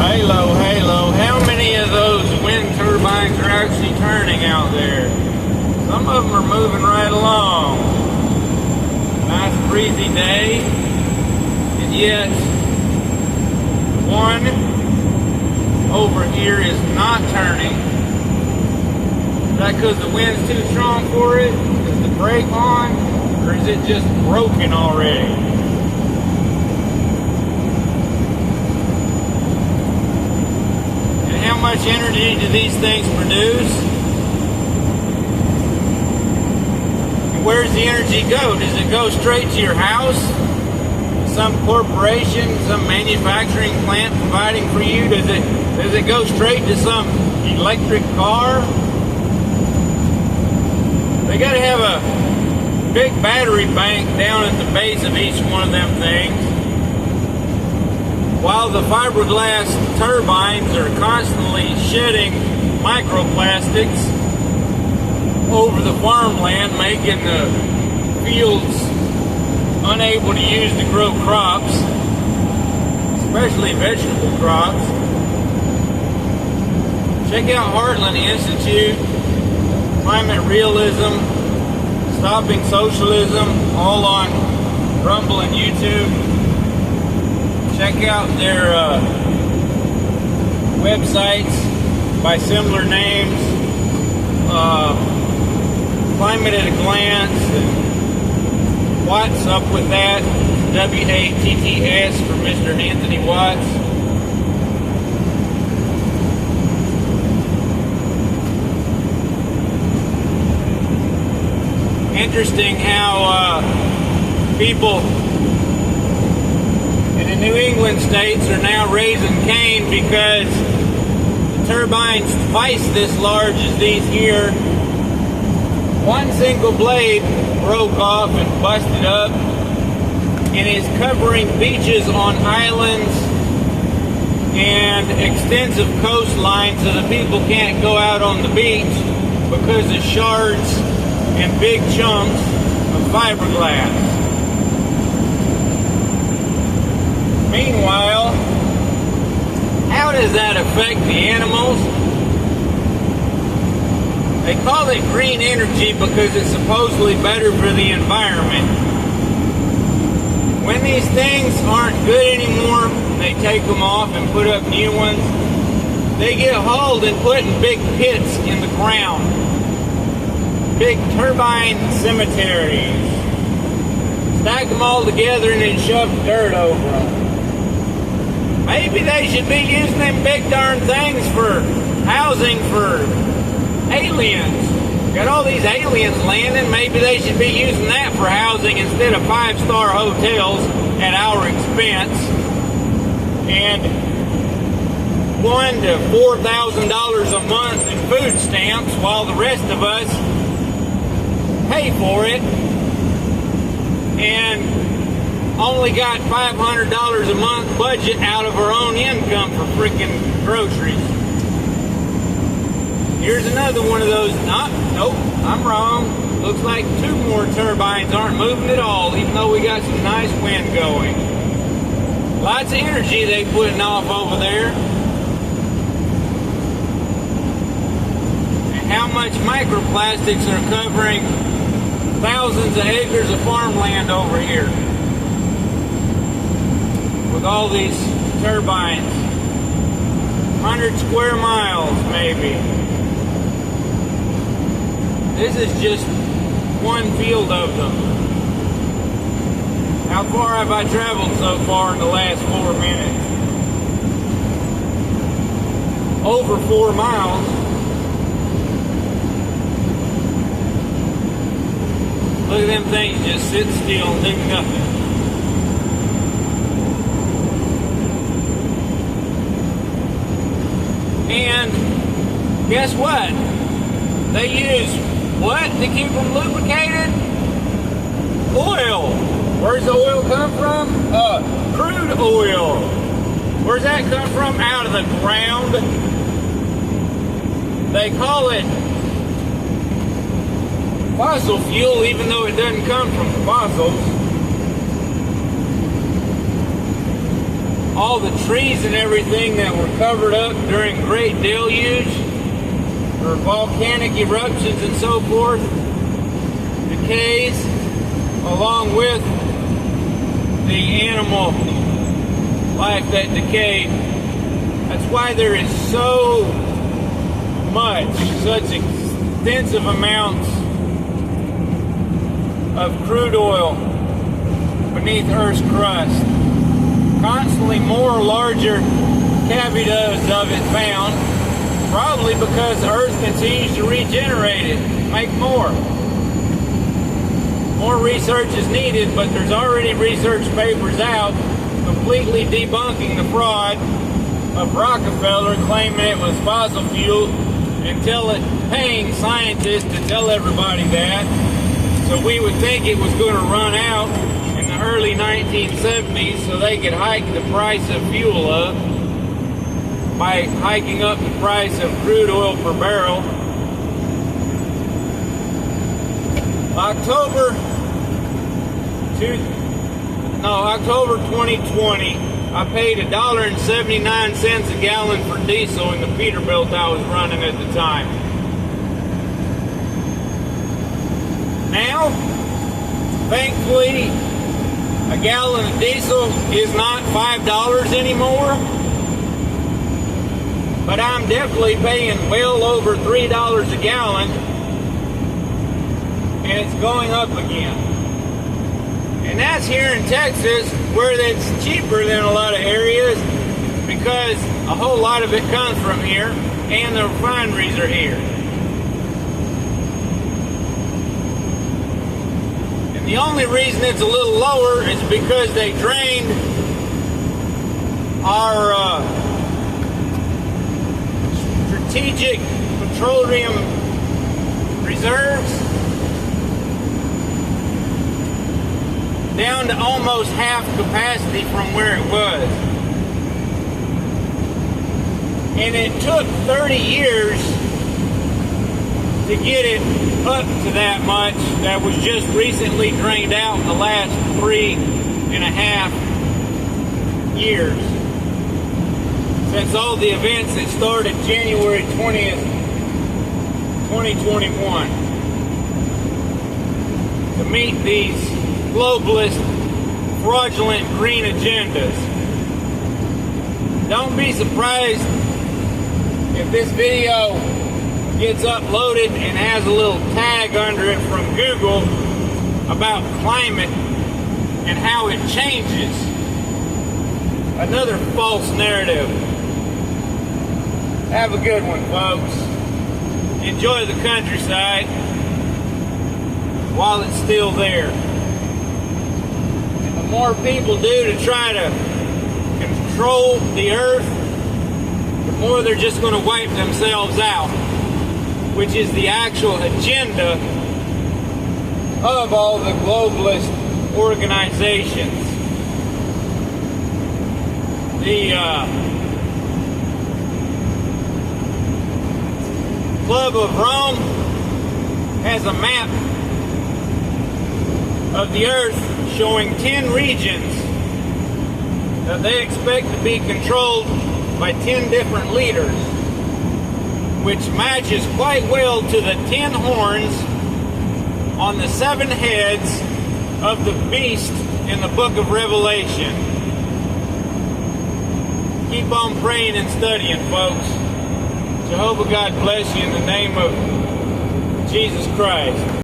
Halo, halo. How many of those wind turbines are actually turning out there? Some of them are moving right along. Nice breezy day. And yet, one over here is not turning. Is that because the wind's too strong for it? Is the brake on? Or is it just broken already? How much energy do these things produce? And where does the energy go? Does it go straight to your house? Some corporation, some manufacturing plant providing for you? Does it go straight to some electric car? They gotta have a big battery bank down at the base of each one of them things. While the fiberglass turbines are constantly shedding microplastics over the farmland, making the fields unable to use to grow crops, especially vegetable crops. Check out Heartland Institute, Climate Realism, Stopping Socialism, all on Rumble and YouTube. Check out their websites by similar names, Climate at a Glance, and Watts up with that, WATTS for Mr. Anthony Watts. Interesting how people in the New England states are now raising Cain because the turbines twice this large as these here, one single blade broke off and busted up and is covering beaches on islands and extensive coastlines so that people can't go out on the beach because of shards and big chunks of fiberglass. Meanwhile, how does that affect the animals? They call it green energy because it's supposedly better for the environment. When these things aren't good anymore, they take them off and put up new ones. They get hauled and put in big pits in the ground. Big turbine cemeteries. Stack them all together and then shove dirt over them. Maybe they should be using them big darn things for housing for aliens. Got all these aliens landing, maybe they should be using that for housing instead of 5-star hotels at our expense. And $1,000 to $4,000 a month in food stamps while the rest of us pay for it. And only got $500 a month budget out of our own income for freaking groceries. Here's another one of those. Nope, I'm wrong. Looks like 2 more turbines aren't moving at all, even though we got some nice wind going. Lots of energy they putting off over there. And how much microplastics are covering thousands of acres of farmland over here with all these turbines. 100 square miles, maybe. This is just one field of them. How far have I traveled so far in the last 4 minutes? Over 4 miles. Look at them things just sit still and do nothing. And guess what? They use what to keep them lubricated? Oil. Where's the oil come from? Crude oil. Where's that come from? Out of the ground. They call it fossil fuel, even though it doesn't come from fossils. all the trees and everything that were covered up during Great Deluge or volcanic eruptions and so forth decays, along with the animal life that decayed. That's why there is so much, such extensive amounts of crude oil beneath Earth's crust. Constantly more larger cavities of it found, probably because Earth continues to regenerate it, make more. More research is needed, but there's already research papers out completely debunking the fraud of Rockefeller claiming it was fossil fuel and paying scientists to tell everybody that. So we would think it was going to run out in the early 1970s so they could hike the price of fuel up by hiking up the price of crude oil per barrel. October 2020, I paid $1.79 a gallon for diesel in the Peterbilt I was running at the time. Now, thankfully, a gallon of diesel is not $5 anymore, but I'm definitely paying well over $3 a gallon, and it's going up again. And that's here in Texas, where it's cheaper than a lot of areas because a whole lot of it comes from here and the refineries are here. And the only reason it's a little lower is because they drained our strategic petroleum reserves down to almost half capacity from where it was. And it took 30 years to get it up to that much. That was just recently drained out in the last 3.5 years. Since all the events that started January 20th, 2021. To meet these globalist, fraudulent green agendas. Don't be surprised if this video gets uploaded and has a little tag under it from Google about climate and how it changes. Another false narrative. Have a good one, folks. Enjoy the countryside while it's still there. The more people do to try to control the earth, the more they're just going to wipe themselves out, which is the actual agenda of all the globalist organizations. The Club of Rome has a map of the earth showing 10 regions that they expect to be controlled by 10 different leaders, which matches quite well to the 10 horns on the 7 heads of the beast in the book of Revelation. Keep on praying and studying, folks. Jehovah God bless you in the name of Jesus Christ.